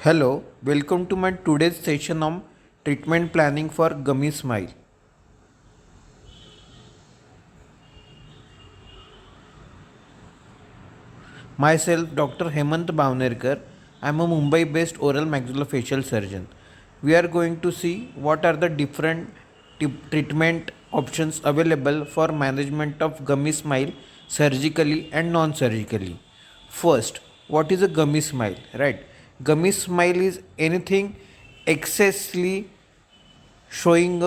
Hello, welcome to my today's session on treatment planning for gummy smile. Myself, Dr. Hemant Bhavnerkar. I am a Mumbai-based oral maxillofacial surgeon. We are going to see what are the different treatment options available for management of gummy smile surgically and non-surgically. First, what is a gummy smile? Right? Gummy smile is anything excessively showing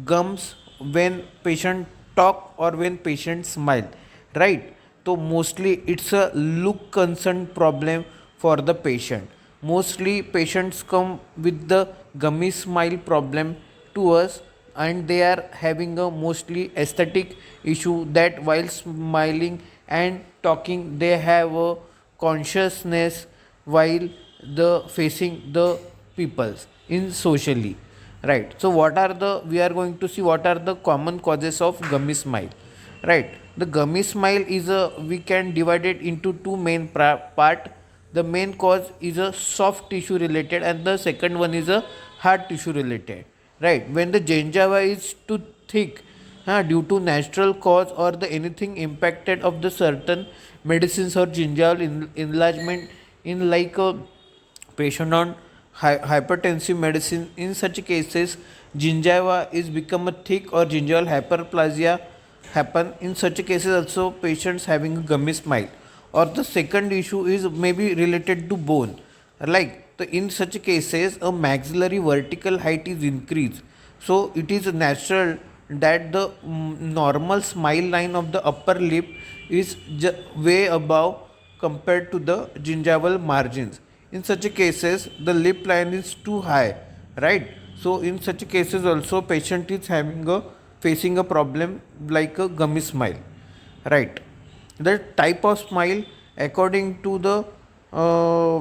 gums when patient talk or when patient smile, right? So mostly it's a look concern problem for the patient. Mostly patients come with the gummy smile problem to us, and they are having a mostly aesthetic issue that while smiling and talking they have a consciousness while the facing the peoples in socially, right? So what are the we are going to see what are the common causes of gummy smile, right? The gummy smile is a we can divide it into two main part. The main cause is a soft tissue related and the second one is a hard tissue related, right? When the gingiva is too thick, due to natural cause or the anything impacted of the certain medicines or gingival enlargement in like a patient on hypertensive medicine. In such cases gingiva is become a thick or gingival hyperplasia happen. In such cases also patients having a gummy smile. Or the second issue is maybe related to bone, like in such cases a maxillary vertical height is increased, so it is natural that the normal smile line of the upper lip is way above compared to the gingival margins. In such cases the lip line is too high, right? So in such cases also patient is having a facing a problem like a gummy smile, right? The type of smile according to the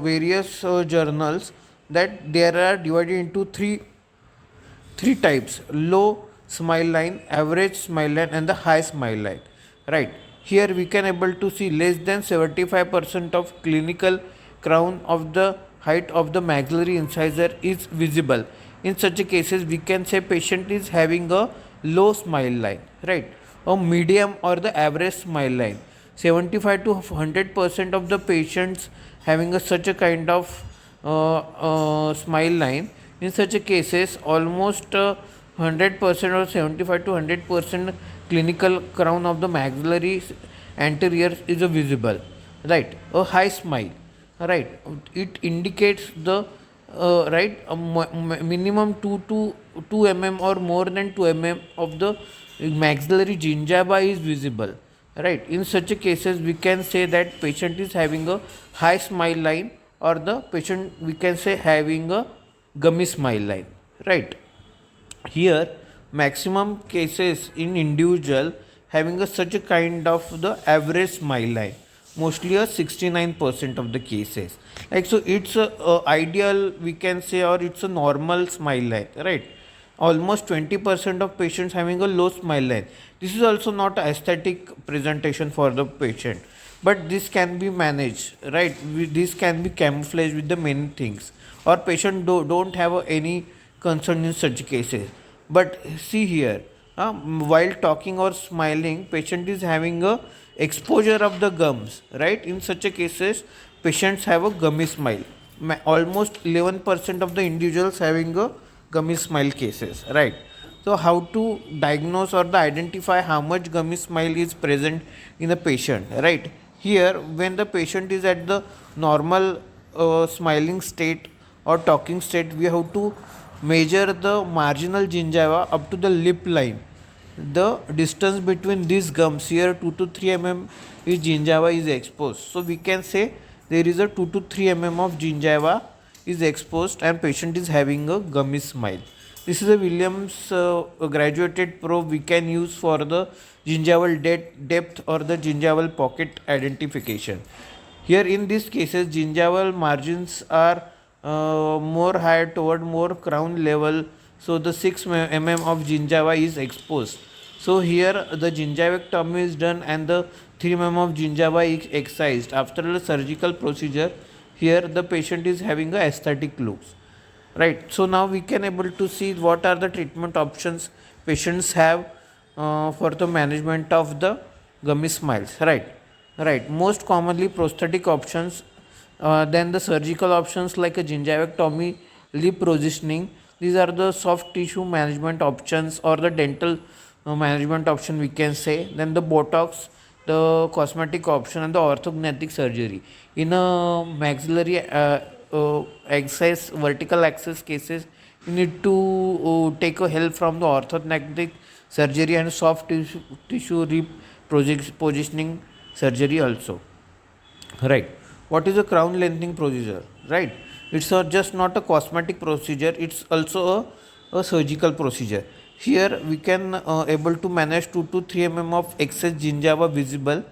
various journals, that there are divided into three types: low smile line, average smile line and the high smile line, right? Here we can able to see less than 75% of clinical crown of the height of the maxillary incisor is visible. In such cases we can say patient is having a low smile line, right? A medium or the average smile line, 75 to 100% of the patients having a such a kind of smile line. In such a cases almost 100% or 75 to 100% clinical crown of the maxillary anterior is visible, right? A high smile, right? It indicates the right minimum 2 to 2 mm or more than 2 mm of the maxillary gingiva is visible, right? In such a cases we can say that patient is having a high smile line, or the patient we can say having a gummy smile line, right? Here maximum cases in individual having a such a kind of the average smile line, mostly a 69% of the cases, like so it's a ideal we can say, or it's a normal smile line, right? Almost 20% of patients having a low smile line. This is also not aesthetic presentation for the patient, but this can be managed, right? This can be camouflaged with the many things, or patient don't have any concern in such cases. But see here, while talking or smiling patient is having a exposure of the gums, right? In such a cases patients have a gummy smile. Almost 11% of the individuals having a gummy smile cases, right? So how to diagnose or the identify how much gummy smile is present in a patient, right? Here when the patient is at the normal smiling state or talking state, we have to measure the marginal gingiva up to the lip line. The distance between these gums here 2 to 3 mm is gingiva is exposed, so we can say there is a 2 to 3 mm of gingiva is exposed and patient is having a gummy smile. This is a Williams graduated probe we can use for the gingival depth or the gingival pocket identification. Here in these cases gingival margins are more higher toward more crown level, so the 6 mm of gingiva is exposed. So here the gingivectomy is done and the 3 mm of gingiva is excised after the surgical procedure. here the patient is having a aesthetic looks, right? So now we can able to see what are the treatment options patients have for the management of the gummy smiles, right. Most commonly prosthetic options, then the surgical options like a gingivectomy, lip positioning. These are the soft tissue management options or the dental management option we can say. Then the Botox, the cosmetic option, and the orthodontic surgery. In a maxillary axis, vertical axis cases, you need to take a help from the orthodontic surgery and soft tissue repositioning surgery also. Right. What is a crown lengthening procedure? Right. It's just not a cosmetic procedure. It's also a surgical procedure. Here we can able to manage 2 to 3 of excess gingiva visible.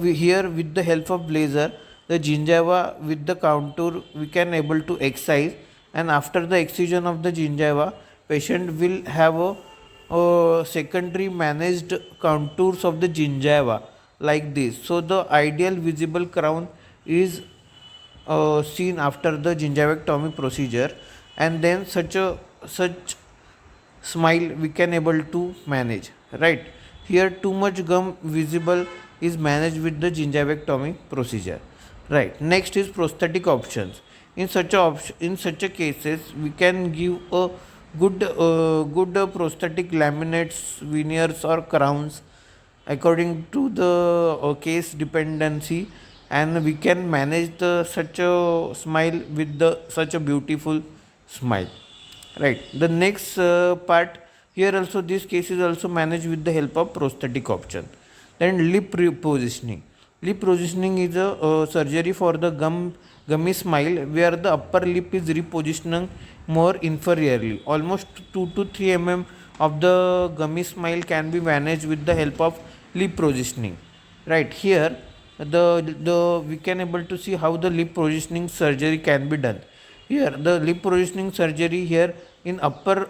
Here with the help of laser, the gingiva with the contour we can able to excise, and after the excision of the gingiva, patient will have a secondary managed contours of the gingiva like this. So the ideal visible crown is seen after the gingivectomy procedure, and then such smile we can able to manage, right. Here too much gum visible is managed with the gingivectomy procedure, right. Next is prosthetic options. In such a cases we can give a good prosthetic laminates, veneers or crowns according to the case dependency, and we can manage the such a smile with the such a beautiful smile, right. The next part, here also this case is also managed with the help of prosthetic option. Then lip repositioning. Lip positioning is a surgery for the gummy smile where the upper lip is repositioning more inferiorly. Almost 2 to 3 of the gummy smile can be managed with the help of lip positioning, right. Here the we can able to see how the lip positioning surgery can be done. Here the lip positioning surgery, here in upper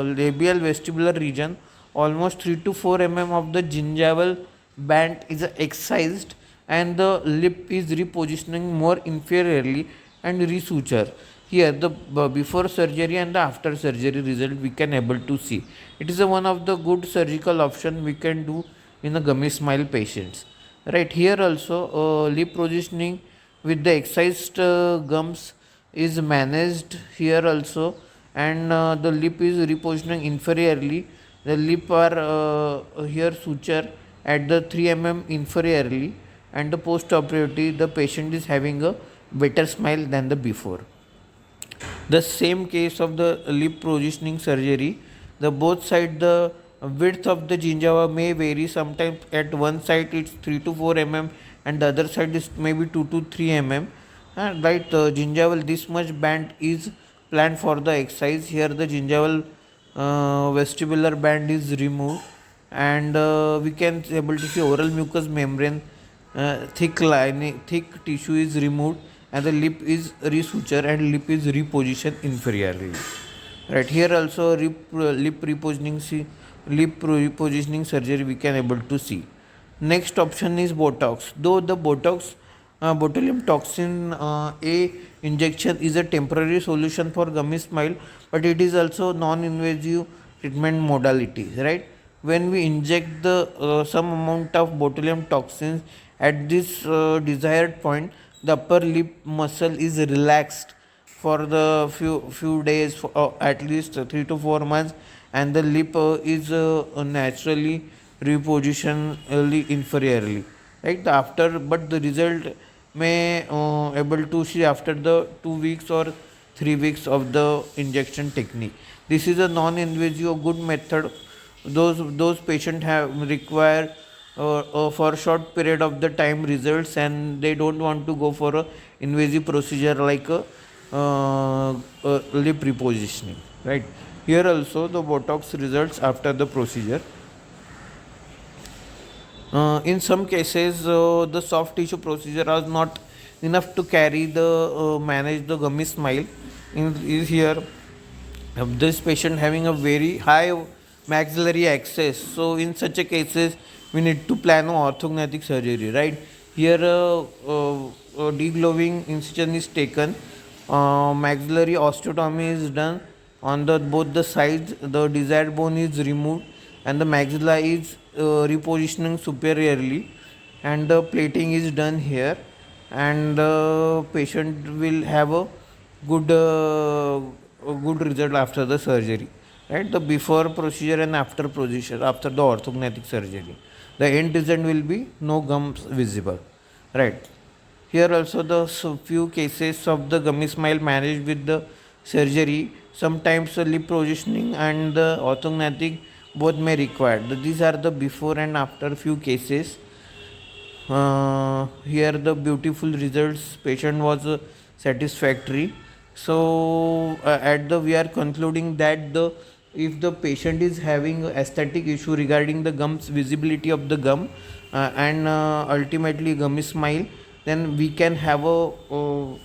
labial vestibular region, almost 3 to 4 of the gingival band is excised, and the lip is repositioning more inferiorly and resuture. Here the before surgery and the after surgery result we can able to see. It is one of the good surgical option we can do in the gummy smile patients, right. Here also lip positioning with the excised gums is managed here also, and the lip is repositioning inferiorly. The lip are here suture at the 3 inferiorly, and the post operatively the patient is having a better smile than the before. The same case of the lip positioning surgery, the both side the width of the gingiva may vary. Sometimes at one side it's 3 to 4 and the other side is maybe 2 to 3 right. Gingival this much band is planned for the excise. Here the gingival vestibular band is removed, and we can able to see oral mucous membrane, thick tissue is removed, and the lip is resuture and lip is repositioned inferiorly, right. Here also lip repositioning surgery we can able to see. Next option is Botox. Though the botulinum toxin A injection is a temporary solution for gummy smile, but it is also non-invasive treatment modality, right. When we inject the some amount of botulinum toxins at this desired point, the upper lip muscle is relaxed for the few days, for, at least 3 to 4 months, and the lip is naturally repositioned inferiorly, right. After, but the result may able to see after the 2 weeks or 3 weeks of the injection technique. This is a non-invasive good method. Those patients have require for a short period of the time results, and they don't want to go for a invasive procedure like a lip repositioning, right. Here also the Botox results after the procedure. In some cases, the soft tissue procedure was not enough to carry the manage the gummy smile. Is here this patient having a very high maxillary access. So in such a cases, we need to plan an orthodontic surgery, right. Here deglowing incision is taken. Maxillary osteotomy is done on the both the sides. The desired bone is removed, and the maxilla is repositioning superiorly, and the plating is done here, and the patient will have a good result after the surgery, right? The before procedure and after procedure, after the orthognathic surgery, the end result will be no gums visible, right? Here also the few cases of the gummy smile managed with the surgery. Sometimes the lip positioning and the orthognathic both may require. These are the before and after few cases. Here the beautiful results. Patient was satisfactory. So at the we are concluding that the if the patient is having a aesthetic issue regarding the gums visibility of the gum and ultimately gummy smile, then we can have a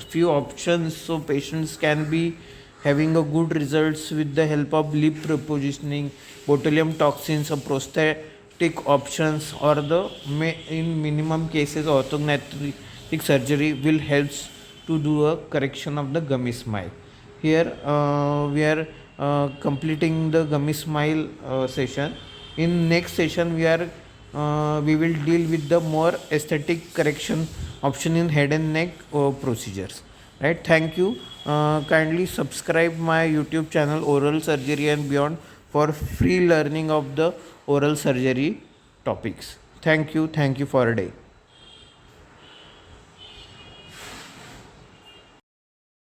few options, so patients can be having a good results with the help of lip repositioning, botulinum toxins, or prosthetic options, or the in minimum cases orthognathic surgery will helps to do a correction of the gummy smile. Here we are completing the gummy smile session. In next session we will deal with the more aesthetic correction option in head and neck procedures, right? Thank you. Kindly subscribe my YouTube channel Oral Surgery and Beyond for free learning of the oral surgery topics. Thank you for a day.